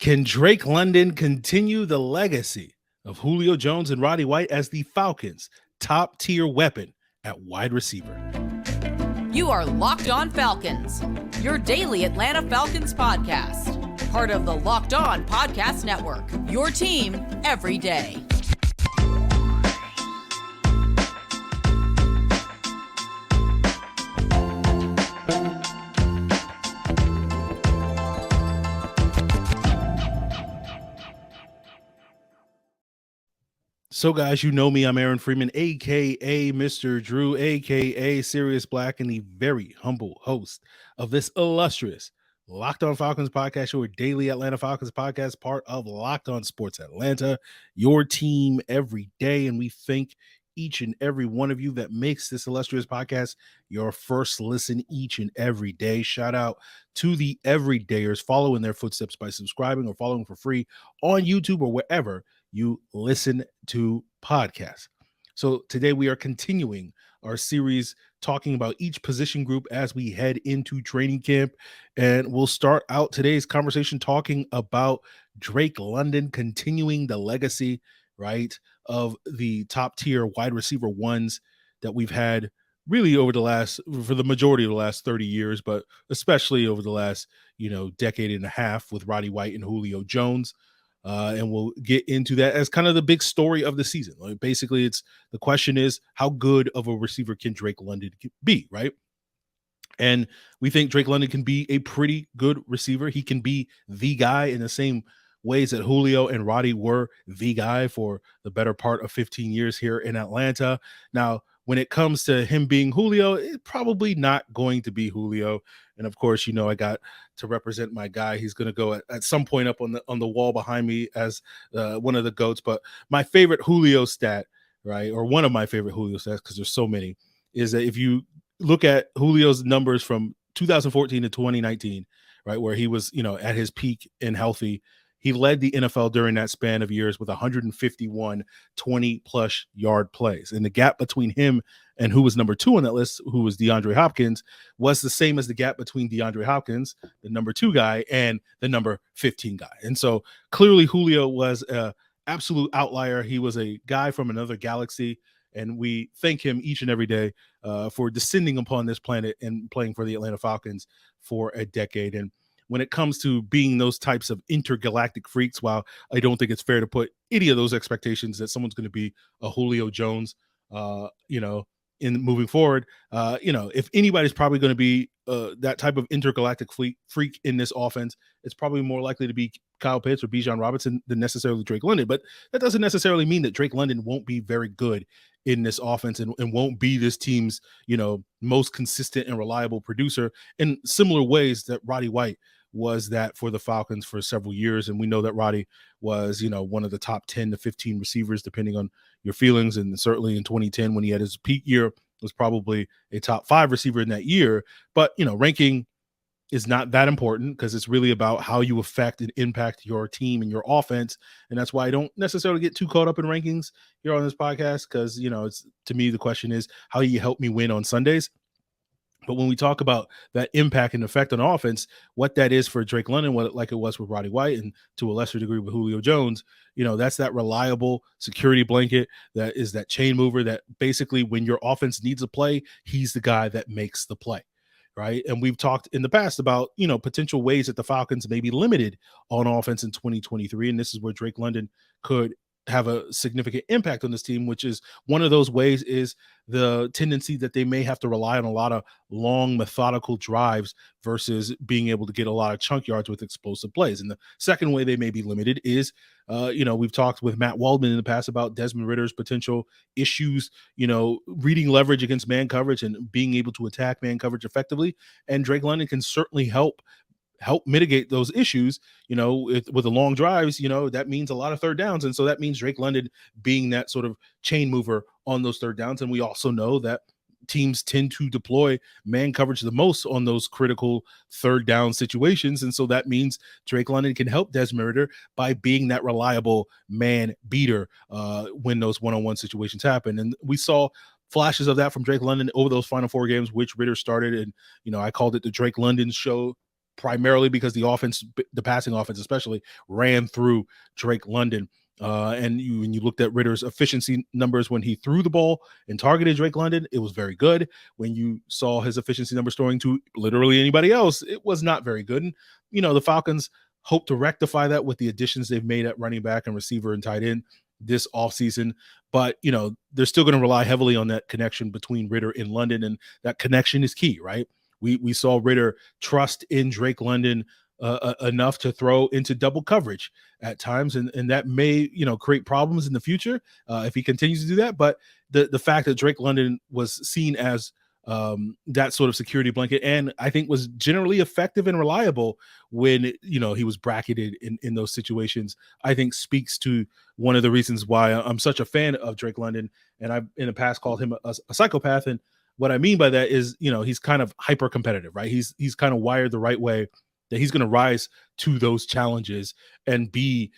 Can Drake London continue the legacy of Julio Jones and Roddy White as the Falcons' top-tier weapon at wide receiver? You are Locked On Falcons, your daily Atlanta Falcons podcast. Part of the Locked On Podcast Network, your team every day. So, guys, you know me. I'm Aaron Freeman, a.k.a. Mr. Drew, a.k.a. Sirius Black, and the very humble host of this illustrious Locked On Falcons podcast, your daily Atlanta Falcons podcast, part of Locked On Sports Atlanta, your team every day. And we thank each and every one of you that makes this illustrious podcast your first listen each and every day. Shout out to the everydayers. Follow in their footsteps by subscribing or following for free on YouTube or wherever you listen to podcasts. So today we are continuing our series talking about each position group as we head into training camp. And we'll start out today's conversation talking about Drake London continuing the legacy, right, of the top tier wide receiver ones that we've had really for the majority of the last 30 years, but especially over the last, decade and a half with Roddy White and Julio Jones. And we'll get into that as kind of the big story of the season. Like basically, the question is, how good of a receiver can Drake London be, right? And we think Drake London can be a pretty good receiver. He can be the guy in the same ways that Julio and Roddy were the guy for the better part of 15 years here in Atlanta. Now, when it comes to him being Julio, it's probably not going to be Julio. And of course, I got to represent my guy. He's going to go at some point up on the wall behind me as one of the GOATs. But my favorite Julio stat, right, or one of my favorite Julio stats, because there's so many, is that if you look at Julio's numbers from 2014 to 2019, right, where he was, at his peak and healthy, he led the NFL during that span of years with 151 20-plus yard plays. And the gap between him and who was number 2 on that list, who was DeAndre Hopkins, was the same as the gap between DeAndre Hopkins, the number 2 guy, and the number 15 guy. And so clearly Julio was an absolute outlier. He was a guy from another galaxy, and we thank him each and every day for descending upon this planet and playing for the Atlanta Falcons for a decade. And when it comes to being those types of intergalactic freaks, while I don't think it's fair to put any of those expectations that someone's going to be a Julio Jones, in moving forward, if anybody's probably going to be that type of intergalactic freak in this offense, it's probably more likely to be Kyle Pitts or Bijan Robinson than necessarily Drake London. But that doesn't necessarily mean that Drake London won't be very good in this offense and won't be this team's, most consistent and reliable producer in similar ways that Roddy White was that for the Falcons for several years. And we know that Roddy was, one of the top 10 to 15 receivers, depending on your feelings. And certainly in 2010, when he had his peak year, was probably a top 5 receiver in that year. But, ranking is not that important because it's really about how you affect and impact your team and your offense. And that's why I don't necessarily get too caught up in rankings here on this podcast because, it's, to me, the question is, how do you help me win on Sundays? But when we talk about that impact and effect on offense, what that is for Drake London, like it was with Roddy White and to a lesser degree with Julio Jones, that's that reliable security blanket, that is that chain mover that basically when your offense needs a play, he's the guy that makes the play, right? And we've talked in the past about, potential ways that the Falcons may be limited on offense in 2023. And this is where Drake London could have a significant impact on this team, which is one of those ways is the tendency that they may have to rely on a lot of long methodical drives versus being able to get a lot of chunk yards with explosive plays. And the second way they may be limited is, we've talked with Matt Waldman in the past about Desmond Ridder's potential issues, reading leverage against man coverage and being able to attack man coverage effectively. And Drake London can certainly help mitigate those issues, with the long drives, that means a lot of third downs. And so that means Drake London being that sort of chain mover on those third downs. And we also know that teams tend to deploy man coverage the most on those critical third down situations. And so that means Drake London can help Desmond Ridder by being that reliable man beater when those one-on-one situations happen. And we saw flashes of that from Drake London over those final 4 games, which Ridder started. And, I called it the Drake London show primarily because the passing offense especially, ran through Drake London. And when you looked at Ridder's efficiency numbers when he threw the ball and targeted Drake London, it was very good. When you saw his efficiency numbers throwing to literally anybody else, it was not very good. And, the Falcons hope to rectify that with the additions they've made at running back and receiver and tight end this offseason. But, they're still going to rely heavily on that connection between Ridder and London, and that connection is key, right? We saw Ridder trust in Drake London enough to throw into double coverage at times, and that may create problems in the future if he continues to do that. But the fact that Drake London was seen as that sort of security blanket, and I think was generally effective and reliable when he was bracketed in those situations, I think speaks to one of the reasons why I'm such a fan of Drake London. And I've in the past called him a psychopath, and what I mean by that is, he's kind of hyper competitive, right? He's kind of wired the right way that he's going to rise to those challenges and be,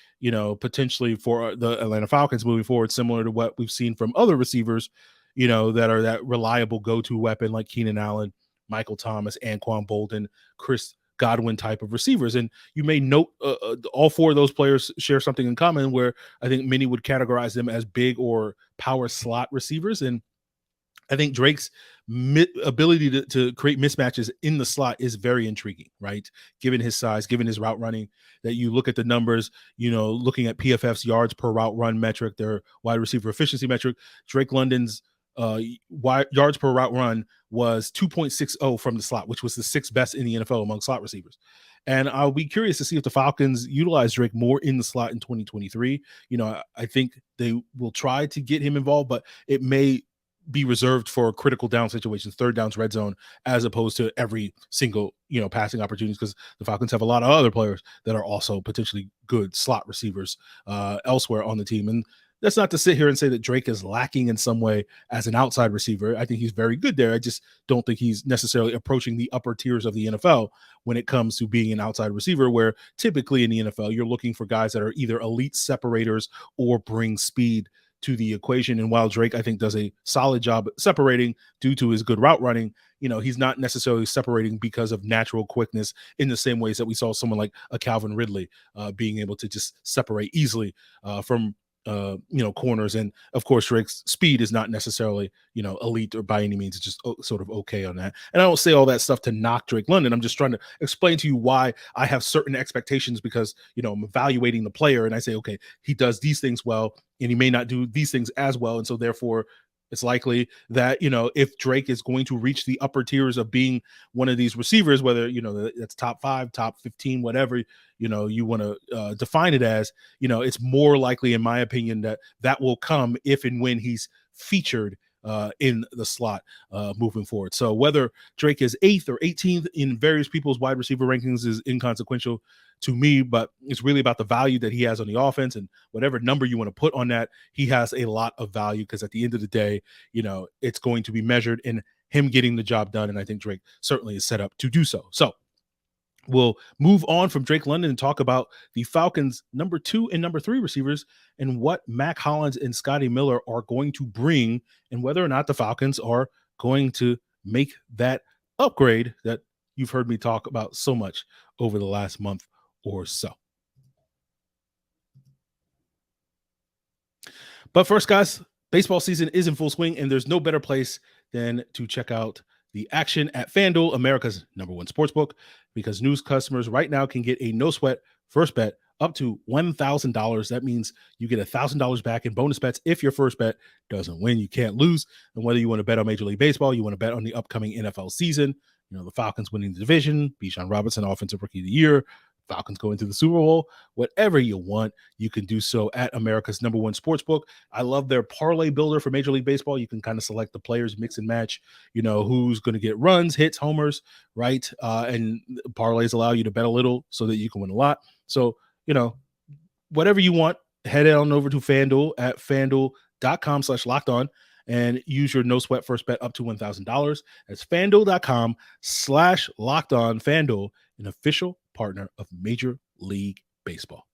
potentially for the Atlanta Falcons moving forward, similar to what we've seen from other receivers, that are that reliable go-to weapon like Keenan Allen, Michael Thomas, Anquan Bolden, Chris Godwin type of receivers. And you may note all four of those players share something in common where I think many would categorize them as big or power slot receivers. And I think Drake's ability to create mismatches in the slot is very intriguing, right? Given his size, given his route running, that you look at the numbers, looking at PFF's yards per route run metric, their wide receiver efficiency metric, Drake London's yards per route run was 2.60 from the slot, which was the sixth best in the NFL among slot receivers. And I'll be curious to see if the Falcons utilize Drake more in the slot in 2023. I think they will try to get him involved, but it may be reserved for critical down situations, third downs, red zone, as opposed to every single, passing opportunities, because the Falcons have a lot of other players that are also potentially good slot receivers elsewhere on the team. And that's not to sit here and say that Drake is lacking in some way as an outside receiver. I think he's very good there. I just don't think he's necessarily approaching the upper tiers of the NFL when it comes to being an outside receiver, where typically in the NFL, you're looking for guys that are either elite separators or bring speed to the equation. And while Drake, I think, does a solid job separating due to his good route running, he's not necessarily separating because of natural quickness in the same ways that we saw someone like a Calvin Ridley being able to just separate easily from corners. And of course, Drake's speed is not necessarily, elite or by any means. It's just sort of okay on that. And I don't say all that stuff to knock Drake London. I'm just trying to explain to you why I have certain expectations, because, I'm evaluating the player and I say, okay, he does these things well, and he may not do these things as well. And so therefore, it's likely that, if Drake is going to reach the upper tiers of being one of these receivers, whether, that's top 5, top 15, whatever, you want to define it as, it's more likely, in my opinion, that will come if and when he's featured in the slot moving forward. So whether Drake is 8th or 18th in various people's wide receiver rankings is inconsequential to me, but it's really about the value that he has on the offense, and whatever number you want to put on that, he has a lot of value, because at the end of the day, it's going to be measured in him getting the job done. And I think Drake certainly is set up to do so. So we'll move on from Drake London and talk about the Falcons' number 2 and number 3 receivers and what Mack, Hollins, and Scotty Miller are going to bring, and whether or not the Falcons are going to make that upgrade that you've heard me talk about so much over the last month or so. But first, guys, baseball season is in full swing, and there's no better place than to check out the action at FanDuel, America's #1 sportsbook, because new customers right now can get a no-sweat first bet up to $1,000. That means you get $1,000 back in bonus bets if your first bet doesn't win. You can't lose. And whether you want to bet on Major League Baseball, you want to bet on the upcoming NFL season, the Falcons winning the division, Bijan Robinson, Offensive Rookie of the Year, Falcons going to the Super Bowl, whatever you want, you can do so at America's #1 sportsbook. I love their parlay builder for Major League Baseball. You can kind of select the players, mix and match, who's going to get runs, hits, homers, right? And parlays allow you to bet a little so that you can win a lot. So, whatever you want, head on over to FanDuel at FanDuel.com/lockedon and use your no sweat first bet up to $1,000. That's FanDuel.com/lockedon. FanDuel, an official partner of Major League Baseball.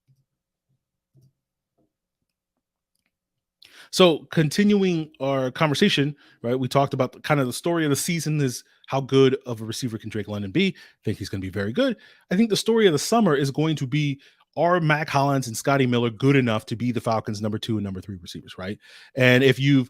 So continuing our conversation, right? We talked about kind of the story of the season is how good of a receiver can Drake London be. I think he's going to be very good. I think the story of the summer is going to be, are Mack Hollins and Scotty Miller good enough to be the Falcons' number 2 and number 3 receivers, right? And if you've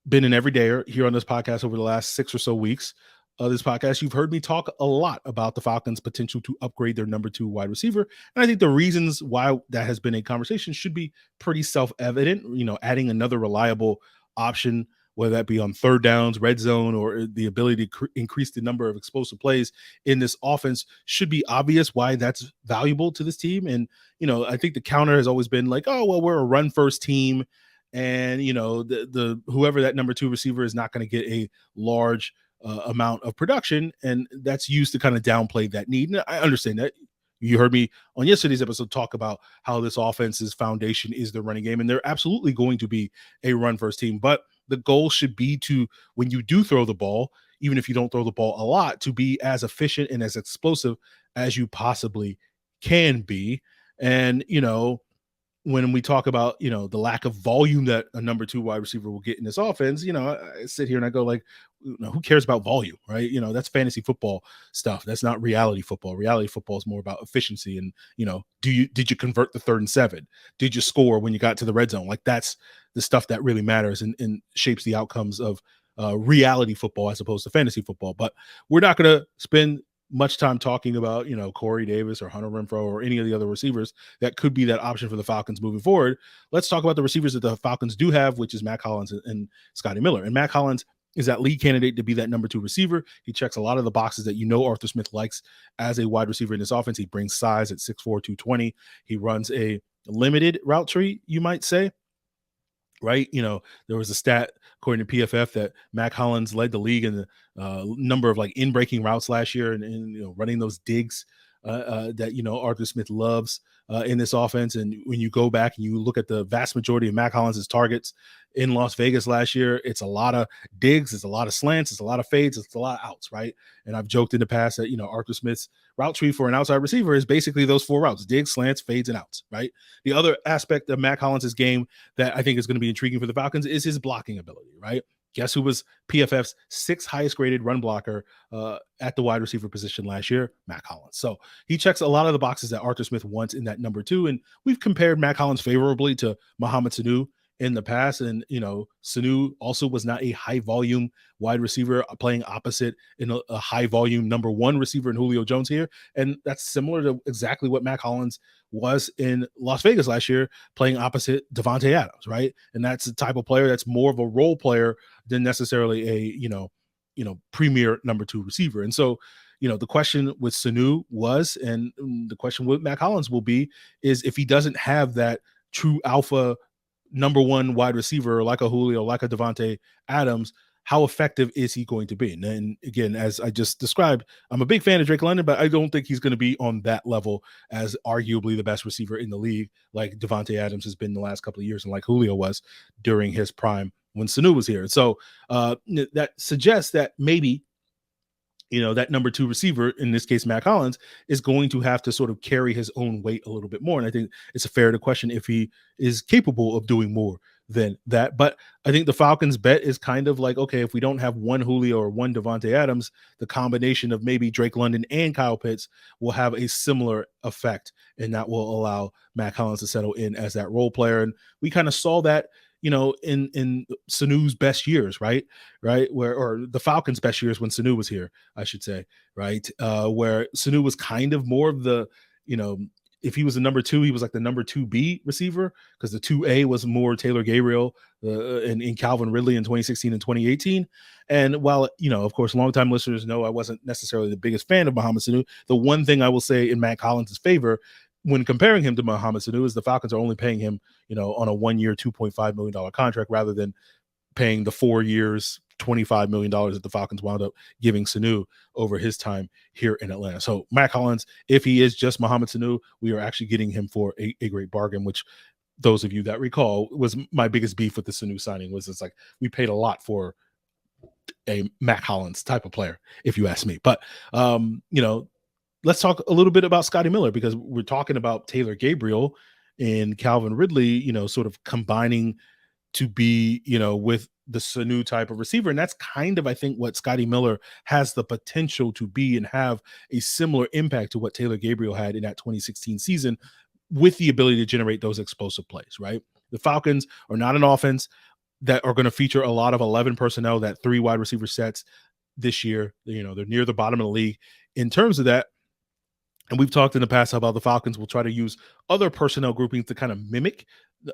been an everydayer here on this podcast over the last 6 or so weeks of this podcast, you've heard me talk a lot about the Falcons' potential to upgrade their number 2 wide receiver. And I think the reasons why that has been a conversation should be pretty self-evident. Adding another reliable option, whether that be on third downs, red zone, or the ability to increase the number of explosive plays in this offense, should be obvious why that's valuable to this team. And, I think the counter has always been like, oh, well, we're a run first team. And, the whoever that number 2 receiver is not going to get a large amount of production. And that's used to kind of downplay that need. And I understand that. You heard me on yesterday's episode talk about how this offense's foundation is the running game, and they're absolutely going to be a run first team. But the goal should be to, when you do throw the ball, even if you don't throw the ball a lot, to be as efficient and as explosive as you possibly can be. And, when we talk about, the lack of volume that a number 2 wide receiver will get in this offense, I sit here and I go like, who cares about volume, right? That's fantasy football stuff. That's not reality football. Reality football is more about efficiency. And, did you convert the 3rd and 7? Did you score when you got to the red zone? Like, that's the stuff that really matters and shapes the outcomes of reality football as opposed to fantasy football. But we're not going to spend much time talking about, Corey Davis or Hunter Renfrow or any of the other receivers that could be that option for the Falcons moving forward. Let's talk about the receivers that the Falcons do have, which is Mack Hollins and Scotty Miller. And Mack Hollins is that lead candidate to be that number 2 receiver. He checks a lot of the boxes that Arthur Smith likes as a wide receiver in this offense. He brings size at 6'4", 220. He runs a limited route tree, you might say. Right. There was a stat according to PFF that Mack Hollins led the league in the number of like in breaking routes last year and running those digs that, Arthur Smith loves in this offense. And when you go back and you look at the vast majority of Mack Hollins' targets in Las Vegas last year, it's a lot of digs, it's a lot of slants, it's a lot of fades, it's a lot of outs. Right. And I've joked in the past that, Arthur Smith's route tree for an outside receiver is basically those 4 routes: digs, slants, fades, and outs. Right. The other aspect of Mack Hollins' game that I think is going to be intriguing for the Falcons is his blocking ability. Right. Guess who was PFF's 6th highest graded run blocker at the wide receiver position last year? Mack Hollins. So he checks a lot of the boxes that Arthur Smith wants in that number 2. And we've compared Mack Hollins favorably to Mohamed Sanu in the past. And, Sanu also was not a high volume wide receiver playing opposite in a high volume number 1 receiver in Julio Jones here. And that's similar to exactly what Mack Hollins was in Las Vegas last year, playing opposite Davante Adams, right? And that's the type of player that's more of a role player than necessarily a, premier number 2 receiver. And so, the question with Sanu was, and the question with Mack Hollins will be, is if he doesn't have that true alpha number 1 wide receiver like a Julio, like a Davante Adams, how effective is he going to be? And then again, as I just described, I'm a big fan of Drake London, but I don't think he's going to be on that level as arguably the best receiver in the league, like Davante Adams has been the last couple of years, and like Julio was during his prime when Sanu was here. So that suggests that maybe, that number 2 receiver, in this case, Mack Hollins, is going to have to sort of carry his own weight a little bit more. And I think it's a fair to question if he is capable of doing more than that. But I think the Falcons bet is kind of like, okay, if we don't have one Julio or one Davante Adams, the combination of maybe Drake London and Kyle Pitts will have a similar effect. And that will allow Mack Hollins to settle in as that role player. And we kind of saw that, in Sanu's best years, right? Or the Falcons' best years when Sanu was here, I should say, right? Where Sanu was kind of more of the, if he was the number 2, he was like the number 2B receiver, because the 2A was more Taylor Gabriel and Calvin Ridley in 2016 and 2018. And while, of course, longtime listeners know I wasn't necessarily the biggest fan of Mohamed Sanu, the one thing I will say in Mack Hollins' favor when comparing him to Mohamed Sanu is the Falcons are only paying him, on a 1-year, $2.5 million contract rather than paying the 4 years, $25 million that the Falcons wound up giving Sanu over his time here in Atlanta. So Mack Hollins, if he is just Mohamed Sanu, we are actually getting him for a great bargain, which those of you that recall was my biggest beef with the Sanu signing. Was it's like we paid a lot for a Mack Hollins type of player, if you ask me. But, let's talk a little bit about Scotty Miller, because we're talking about Taylor Gabriel and Calvin Ridley, sort of combining to be, with the Sanu type of receiver. And that's kind of, I think, what Scotty Miller has the potential to be and have a similar impact to what Taylor Gabriel had in that 2016 season, with the ability to generate those explosive plays, right? The Falcons are not an offense that are going to feature a lot of 11 personnel, that 3 wide receiver sets this year. They're near the bottom of the league in terms of that. And we've talked in the past about the Falcons will try to use other personnel groupings to kind of mimic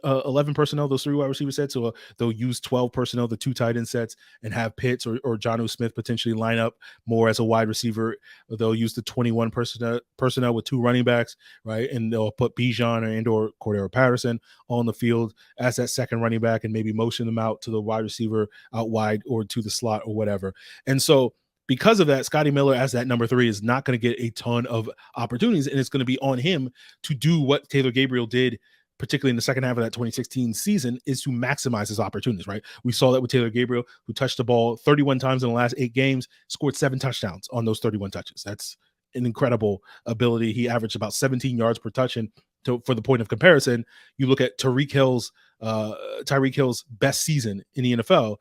11 personnel, those 3 wide receiver sets. So they'll use 12 personnel, the 2 tight end sets, and have Pitts or Jonnu Smith potentially line up more as a wide receiver. They'll use the 21 personnel with 2 running backs, right? And they'll put Bijan or Cordero Patterson on the field as that second running back and maybe motion them out to the wide receiver out wide or to the slot or whatever. And so because of that, Scotty Miller as that number 3 is not going to get a ton of opportunities, and it's going to be on him to do what Taylor Gabriel did, particularly in the second half of that 2016 season, is to maximize his opportunities, right? We saw that with Taylor Gabriel, who touched the ball 31 times in the last 8 games, scored 7 touchdowns on those 31 touches. That's an incredible ability. He averaged about 17 yards per touch. And for the point of comparison, you look at Tyreek Hill's best season in the NFL,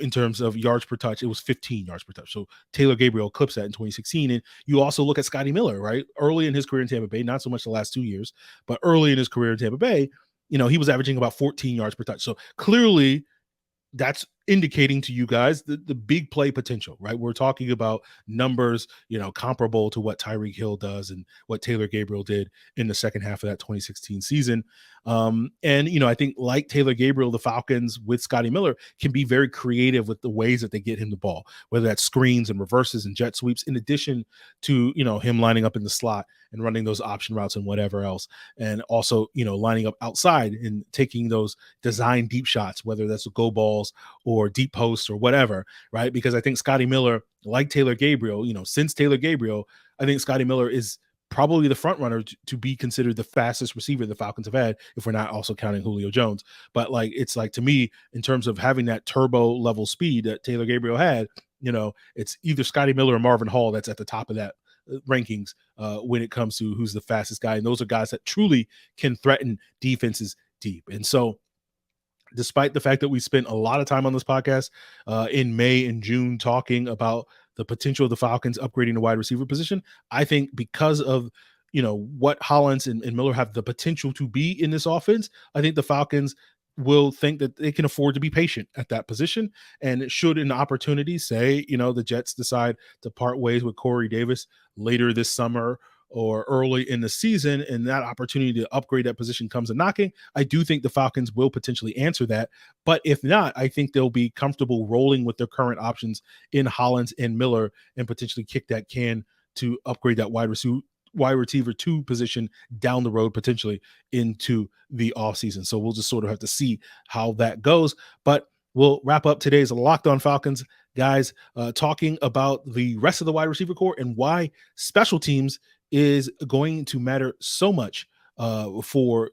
in terms of yards per touch, it was 15 yards per touch. So Taylor Gabriel eclipsed that in 2016. And you also look at Scotty Miller, right? Early in his career in Tampa Bay, not so much the last 2 years, but early in his career in Tampa Bay, he was averaging about 14 yards per touch. So clearly that's indicating to you guys the big play potential, right? We're talking about numbers, comparable to what Tyreek Hill does and what Taylor Gabriel did in the second half of that 2016 season. And I think like Taylor Gabriel, the Falcons with Scotty Miller can be very creative with the ways that they get him the ball, whether that's screens and reverses and jet sweeps, in addition to, him lining up in the slot and running those option routes and whatever else. And also, lining up outside and taking those design deep shots, whether that's go balls or deep posts or whatever, right? Because I think Scotty Miller, like Taylor Gabriel, since Taylor Gabriel, I think Scotty Miller is probably the front runner to be considered the fastest receiver the Falcons have had, if we're not also counting Julio Jones. But it's to me, in terms of having that turbo level speed that Taylor Gabriel had, it's either Scotty Miller or Marvin Hall that's at the top of that rankings when it comes to who's the fastest guy. And those are guys that truly can threaten defenses deep. And so despite the fact that we spent a lot of time on this podcast in May and June talking about the potential of the Falcons upgrading the wide receiver position, I think because of what Hollins and Miller have the potential to be in this offense, I think the Falcons will think that they can afford to be patient at that position. And should an opportunity, say, the Jets decide to part ways with Corey Davis later this summer or early in the season, and that opportunity to upgrade that position comes a knocking, I do think the Falcons will potentially answer that. But if not, I think they'll be comfortable rolling with their current options in Hollins and Miller and potentially kick that can to upgrade that wide receiver 2 position down the road, potentially into the offseason. So we'll just sort of have to see how that goes. But we'll wrap up today's Locked On Falcons, guys, talking about the rest of the wide receiver core and why special teams is going to matter so much for,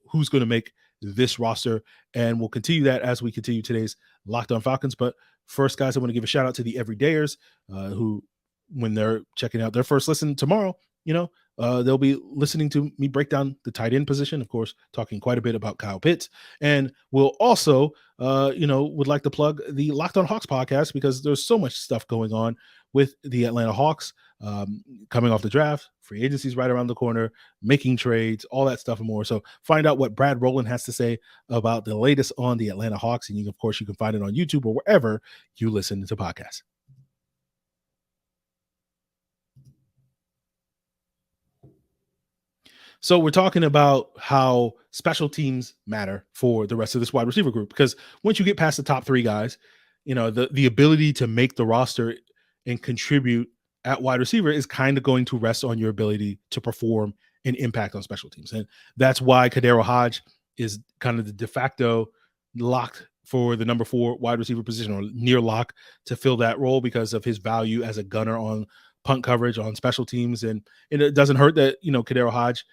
who's going to make this roster. And we'll continue that as we continue today's Locked On Falcons. But first, guys, I want to give a shout out to the everydayers who, when they're checking out their first listen tomorrow, they'll be listening to me break down the tight end position, of course, talking quite a bit about Kyle Pitts. And we'll also, would like to plug the Locked On Hawks podcast, because there's so much stuff going on with the Atlanta Hawks coming off the draft, free agency's right around the corner, making trades, all that stuff and more. So find out what Brad Rowland has to say about the latest on the Atlanta Hawks. And of course, you can find it on YouTube or wherever you listen to podcasts. So we're talking about how special teams matter for the rest of this wide receiver group, because once you get past the top 3 guys, the ability to make the roster and contribute at wide receiver is kind of going to rest on your ability to perform and impact on special teams. And that's why KhaDarel Hodge is kind of the de facto locked for the number 4 wide receiver position, or near lock to fill that role, because of his value as a gunner on punt coverage on special teams. And it doesn't hurt that, KhaDarel Hodge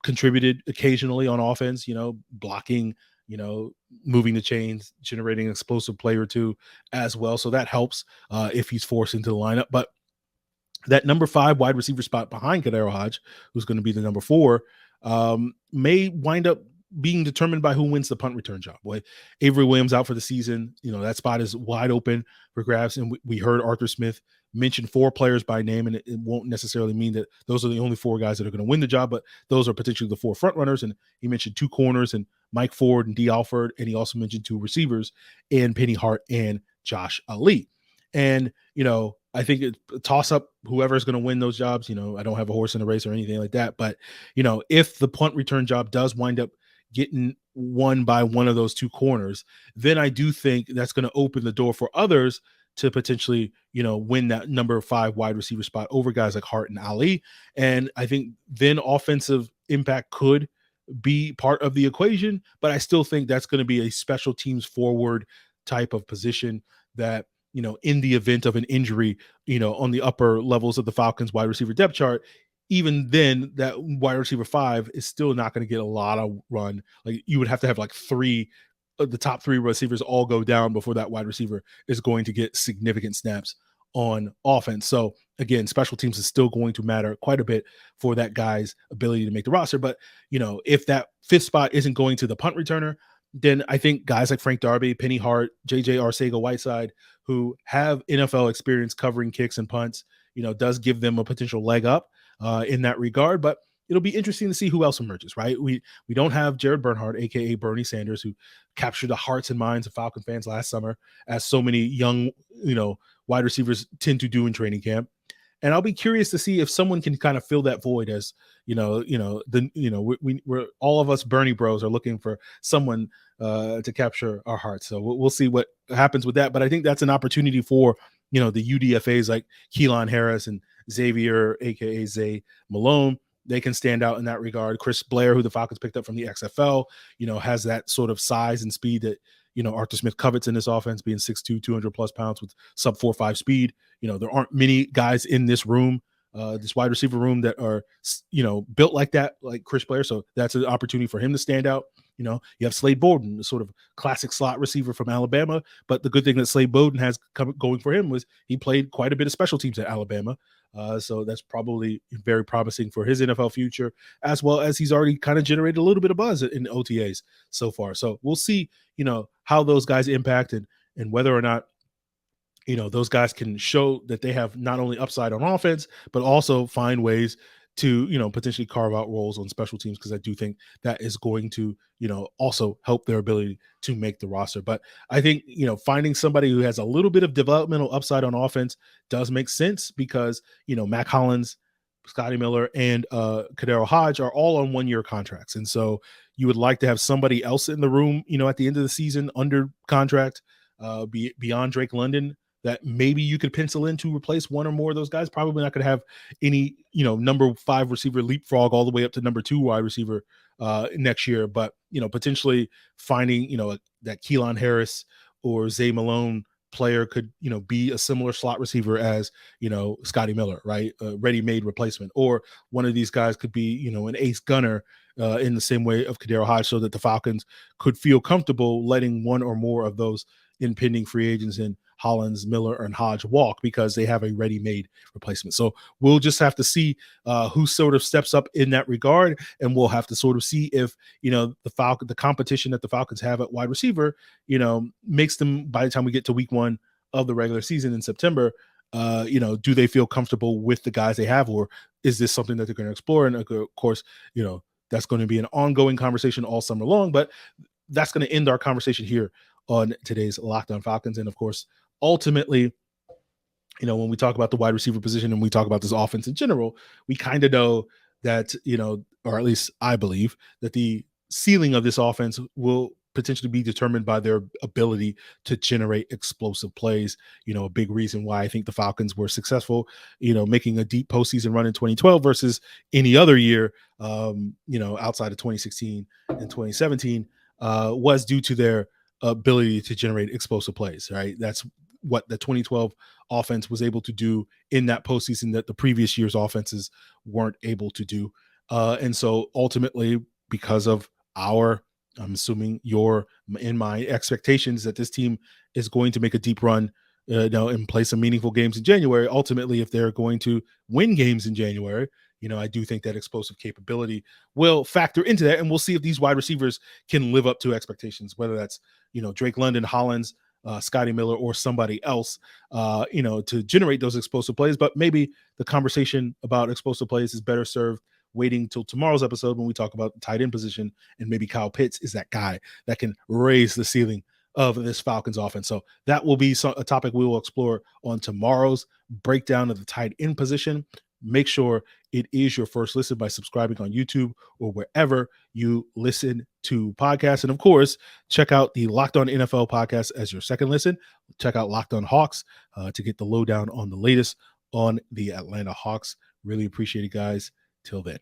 contributed occasionally on offense, blocking, moving the chains, generating an explosive play or 2 as well. So that helps if he's forced into the lineup. But that number 5 wide receiver spot behind KhaDarel Hodge, who's going to be the number 4, may wind up being determined by who wins the punt return job. Boy, Avery Williams out for the season. That spot is wide open for grabs. And we heard Arthur Smith mention 4 players by name, and it won't necessarily mean that those are the only 4 guys that are going to win the job, but those are potentially the 4 front runners. And he mentioned 2 corners and Mike Ford and D. Alford, and he also mentioned 2 receivers and Penny Hart and Josh Ali. And, I think it's a toss up whoever's going to win those jobs. I don't have a horse in the race or anything like that. But, if the punt return job does wind up getting won by one of those 2 corners, then I do think that's going to open the door for others to potentially, win that number 5 wide receiver spot over guys like Hart and Ali. And I think then offensive impact could be part of the equation, but I still think that's going to be a special teams forward type of position that, in the event of an injury, on the upper levels of the Falcons wide receiver depth chart, even then that wide receiver 5 is still not going to get a lot of run. Like, you would have to have like 3 of the top 3 receivers all go down before that wide receiver is going to get significant snaps on offense. So again, special teams is still going to matter quite a bit for that guy's ability to make the roster. But, if that 5th spot isn't going to the punt returner, then I think guys like Frank Darby, Penny Hart, JJ Arcega-Whiteside, who have NFL experience covering kicks and punts, does give them a potential leg up in that regard. But it'll be interesting to see who else emerges, right? We don't have Jared Bernhardt, aka Bernie Sanders, who captured the hearts and minds of Falcon fans last summer, as so many young, wide receivers tend to do in training camp. And I'll be curious to see if someone can kind of fill that void, as we're all of us Bernie bros are looking for someone to capture our hearts. So we'll see what happens with that. But I think that's an opportunity for, the UDFAs like Keelan Harris and Xavier, aka Zay Malone. They can stand out in that regard. Chris Blair, who the Falcons picked up from the XFL, has that sort of size and speed that, Arthur Smith covets in this offense, being 6'2", 200 plus pounds with sub 4.5 speed. There aren't many guys in this room, this wide receiver room, that are, built like that, like Chris Blair. So that's an opportunity for him to stand out. You have Slade Bowden, the sort of classic slot receiver from Alabama. But the good thing that Slade Bowden has going for him was he played quite a bit of special teams at Alabama. So that's probably very promising for his NFL future, as well as he's already kind of generated a little bit of buzz in OTAs so far. So we'll see, how those guys impact and whether or not, those guys can show that they have not only upside on offense, but also find ways to, potentially carve out roles on special teams, because I do think that is going to, also help their ability to make the roster. But I think, finding somebody who has a little bit of developmental upside on offense does make sense, because, Mack Hollins, Scotty Miller, and KhaDarel Hodge are all on 1-year contracts. And so you would like to have somebody else in the room, at the end of the season under contract, beyond Drake London, that maybe you could pencil in to replace one or more of those guys. Probably not going to have any, number 5 receiver leapfrog all the way up to number 2 wide receiver next year. But, potentially finding, that Keelan Harris or Zay Malone player could, be a similar slot receiver as, Scotty Miller, right? A ready-made replacement. Or one of these guys could be, an ace gunner in the same way of KhaDarel Hodge, so that the Falcons could feel comfortable letting one or more of those impending free agents in Hollins, Miller, and Hodge walk, because they have a ready-made replacement. So we'll just have to see who sort of steps up in that regard, and we'll have to sort of see if, the competition that the Falcons have at wide receiver, makes them, by the time we get to week 1 of the regular season in September, do they feel comfortable with the guys they have, or is this something that they're going to explore? And of course, that's going to be an ongoing conversation all summer long, but that's going to end our conversation here on today's Locked On Falcons. And of course, ultimately, when we talk about the wide receiver position and we talk about this offense in general, we kind of know that, or at least I believe that the ceiling of this offense will potentially be determined by their ability to generate explosive plays. A big reason why I think the Falcons were successful, making a deep postseason run in 2012 versus any other year, outside of 2016 and 2017, was due to their ability to generate explosive plays, right? That's what the 2012 offense was able to do in that postseason that the previous year's offenses weren't able to do. And so ultimately, because of I'm assuming in my expectations that this team is going to make a deep run, and play some meaningful games in January. Ultimately, if they're going to win games in January, I do think that explosive capability will factor into that, and we'll see if these wide receivers can live up to expectations, whether that's, Drake London, Hollins, Scotty Miller, or somebody else, to generate those explosive plays. But maybe the conversation about explosive plays is better served waiting till tomorrow's episode when we talk about the tight end position, and maybe Kyle Pitts is that guy that can raise the ceiling of this Falcons offense. So that will be a topic we will explore on tomorrow's breakdown of the tight end position. Make sure it is your first listen by subscribing on YouTube or wherever you listen to podcasts. And of course, check out the Locked On NFL podcast as your second listen. Check out Locked On Hawks to get the lowdown on the latest on the Atlanta Hawks. Really appreciate it, guys. Till then.